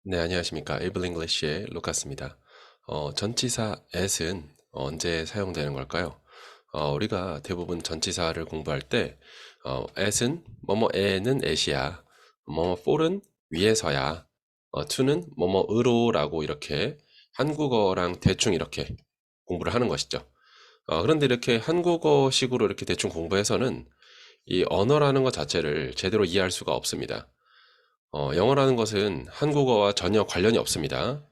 네, 안녕하십니까. 에이블 잉글리시의 루카스입니다. 전치사 at은 언제 사용되는 걸까요? 우리가 대부분 전치사를 공부할 때, at은 뭐뭐에는 at이야, 뭐뭐 for은 위에서야, to는 뭐뭐으로라고 이렇게 한국어랑 대충 이렇게 공부를 하는 것이죠. 그런데 이렇게 한국어식으로 이렇게 대충 공부해서는 이 언어라는 것 자체를 제대로 이해할 수가 없습니다. 영어라는 것은 한국어와 전혀 관련이 없습니다.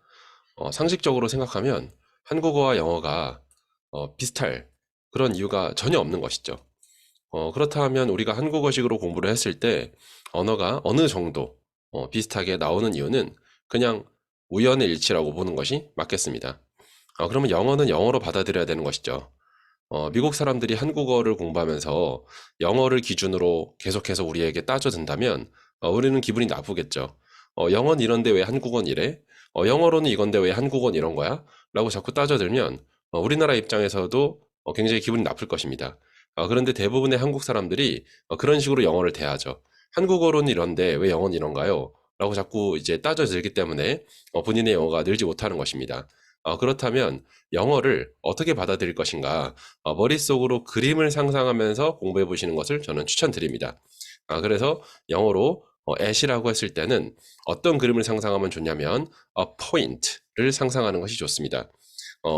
상식적으로 생각하면 한국어와 영어가 비슷할 그런 이유가 전혀 없는 것이죠. 그렇다면 우리가 한국어식으로 공부를 했을 때 언어가 어느 정도 비슷하게 나오는 이유는 그냥 우연의 일치라고 보는 것이 맞겠습니다. 그러면 영어는 영어로 받아들여야 되는 것이죠. 미국 사람들이 한국어를 공부하면서 영어를 기준으로 계속해서 우리에게 따져든다면 우리는 기분이 나쁘겠죠. 영어는 이런데 왜 한국어는 이래? 영어로는 이건데 왜 한국어는 이런 거야? 라고 자꾸 따져들면 우리나라 입장에서도 굉장히 기분이 나쁠 것입니다. 그런데 대부분의 한국 사람들이 그런 식으로 영어를 대하죠. 한국어로는 이런데 왜 영어는 이런가요? 라고 자꾸 이제 따져들기 때문에 본인의 영어가 늘지 못하는 것입니다. 그렇다면 영어를 어떻게 받아들일 것인가? 머릿속으로 그림을 상상하면서 공부해 보시는 것을 저는 추천드립니다. 그래서 영어로 at이라고 했을 때는 어떤 그림을 상상하면 좋냐면 a point를 상상하는 것이 좋습니다.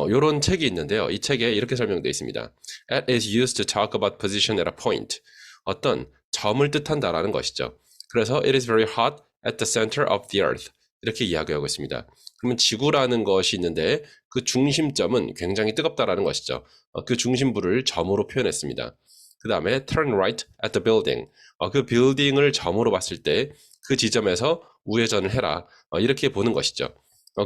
요런 책이 있는데요. 이 책에 이렇게 설명되어 있습니다. At is used to talk about position at a point. 어떤 점을 뜻한다라는 것이죠. 그래서 it is very hot at the center of the earth. 이렇게 이야기하고 있습니다. 그러면 지구라는 것이 있는데 그 중심점은 굉장히 뜨겁다라는 것이죠. 그 중심부를 점으로 표현했습니다. 그 다음에 turn right at the building. 그 빌딩을 점으로 봤을 때 그 지점에서 우회전을 해라. 이렇게 보는 것이죠.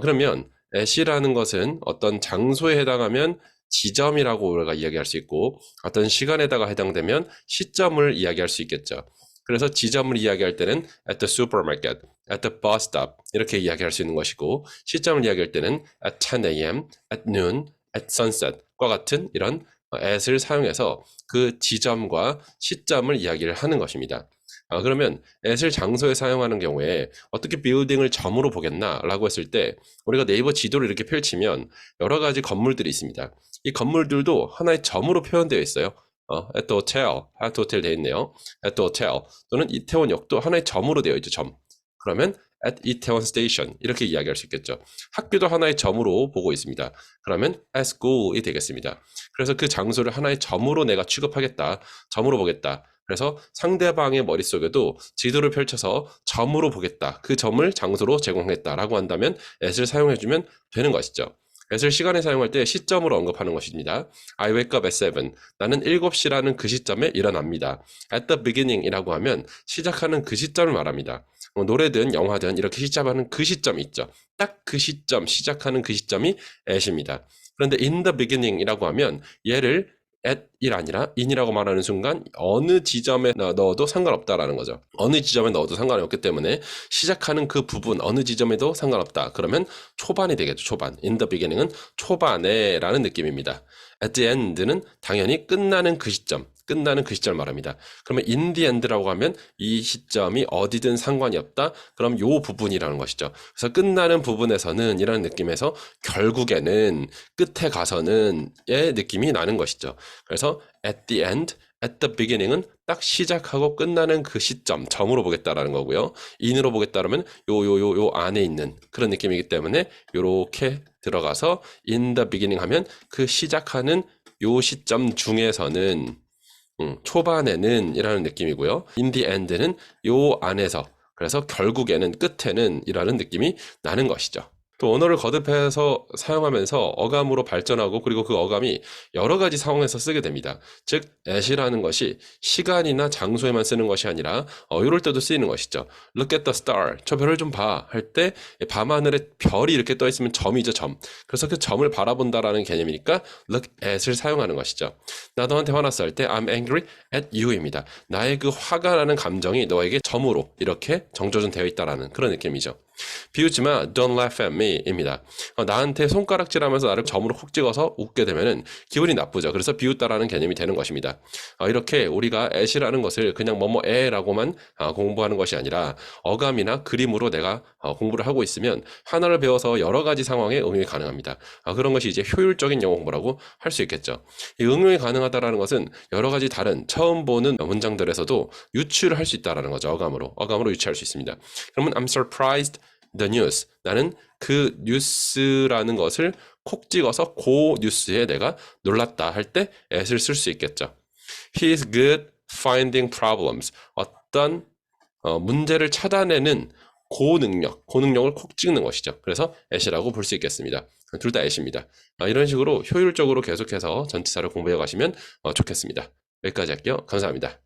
그러면 at이라는 것은 어떤 장소에 해당하면 지점이라고 우리가 이야기할 수 있고 어떤 시간에다가 해당되면 시점을 이야기할 수 있겠죠. 그래서 지점을 이야기할 때는 at the supermarket, at the bus stop 이렇게 이야기할 수 있는 것이고 시점을 이야기할 때는 at 10 a.m., at noon, at sunset과 같은 이런 at을 사용해서 그 지점과 시점을 이야기를 하는 것입니다. 그러면 at을 장소에 사용하는 경우에 어떻게 빌딩을 점으로 보겠나 라고 했을 때 우리가 네이버 지도를 이렇게 펼치면 여러 가지 건물들이 있습니다. 이 건물들도 하나의 점으로 표현되어 있어요. at the hotel, at hotel 되어 있네요. at the hotel 또는 이태원역도 하나의 점으로 되어 있죠. 점. 그러면 at 이태원 station 이렇게 이야기할 수 있겠죠. 학교도 하나의 점으로 보고 있습니다. 그러면 at school이 되겠습니다. 그래서 그 장소를 하나의 점으로 내가 취급하겠다. 점으로 보겠다. 그래서 상대방의 머릿속에도 지도를 펼쳐서 점으로 보겠다. 그 점을 장소로 제공했다라고 한다면 at을 사용해주면 되는 것이죠. at을 시간에 사용할 때 시점으로 언급하는 것입니다. I wake up at 7. 나는 7시라는 그 시점에 일어납니다. At the beginning 이라고 하면 시작하는 그 시점을 말합니다. 노래든 영화든 이렇게 시작하는 그 시점이 있죠. 딱 그 시점, 시작하는 그 시점이 at입니다. 그런데 in the beginning 이라고 하면 얘를 at이 아니라 in이라고 말하는 순간 어느 지점에 넣어도 상관없다라는 거죠. 어느 지점에 넣어도 상관이 없기 때문에 시작하는 그 부분 어느 지점에도 상관없다. 그러면 초반이 되겠죠. 초반. in the beginning은 초반에 라는 느낌입니다. at the end는 당연히 끝나는 그 시점. 끝나는 그 시점을 말합니다. 그러면 in the end라고 하면 이 시점이 어디든 상관이 없다. 그럼 요 부분이라는 것이죠. 그래서 끝나는 부분에서는 이라는 느낌에서 결국에는 끝에 가서는 의 느낌이 나는 것이죠. 그래서 at the end, at the beginning은 딱 시작하고 끝나는 그 시점, 점으로 보겠다라는 거고요. in으로 보겠다라면 요 안에 있는 그런 느낌이기 때문에 요렇게 들어가서 in the beginning 하면 그 시작하는 요 시점 중에서는 초반에는 이라는 느낌이고요. in the end는 요 안에서 그래서 결국에는 끝에는 이라는 느낌이 나는 것이죠. 또 언어를 거듭해서 사용하면서 어감으로 발전하고 그리고 그 어감이 여러 가지 상황에서 쓰게 됩니다. 즉 at이라는 것이 시간이나 장소에만 쓰는 것이 아니라 이럴 때도 쓰이는 것이죠. Look at the star. 저 별을 좀 봐. 할 때 밤하늘에 별이 이렇게 떠 있으면 점이죠, 점. 그래서 그 점을 바라본다라는 개념이니까 look at을 사용하는 것이죠. 나 너한테 화났어 할 때 I'm angry at you입니다. 나의 그 화가 나는 감정이 너에게 점으로 이렇게 정조준 되어 있다라는 그런 느낌이죠. 비웃지 마, don't laugh at me 입니다. 나한테 손가락질하면서 나를 점으로 콕 찍어서 웃게 되면은 기분이 나쁘죠. 그래서 비웃다라는 개념이 되는 것입니다. 이렇게 우리가 at이라는 것을 그냥 뭐뭐에라고만 공부하는 것이 아니라 어감이나 그림으로 내가 공부를 하고 있으면 하나를 배워서 여러 가지 상황에 응용이 가능합니다. 그런 것이 이제 효율적인 영어 공부라고 할 수 있겠죠. 이 응용이 가능하다라는 것은 여러 가지 다른 처음 보는 문장들에서도 유추를 할 수 있다라는 거죠. 어감으로 유추할 수 있습니다. 그러면 I'm surprised the news. 나는 그 뉴스라는 것을 콕 찍어서 그 뉴스에 내가 놀랐다 할 때 at을 쓸 수 있겠죠. He is good finding problems. 어떤 문제를 찾아내는 고능력을 콕 찍는 것이죠. 그래서 at이라고 볼 수 있겠습니다. 둘 다 at입니다. 이런 식으로 효율적으로 계속해서 전치사를 공부해 가시면 좋겠습니다. 여기까지 할게요. 감사합니다.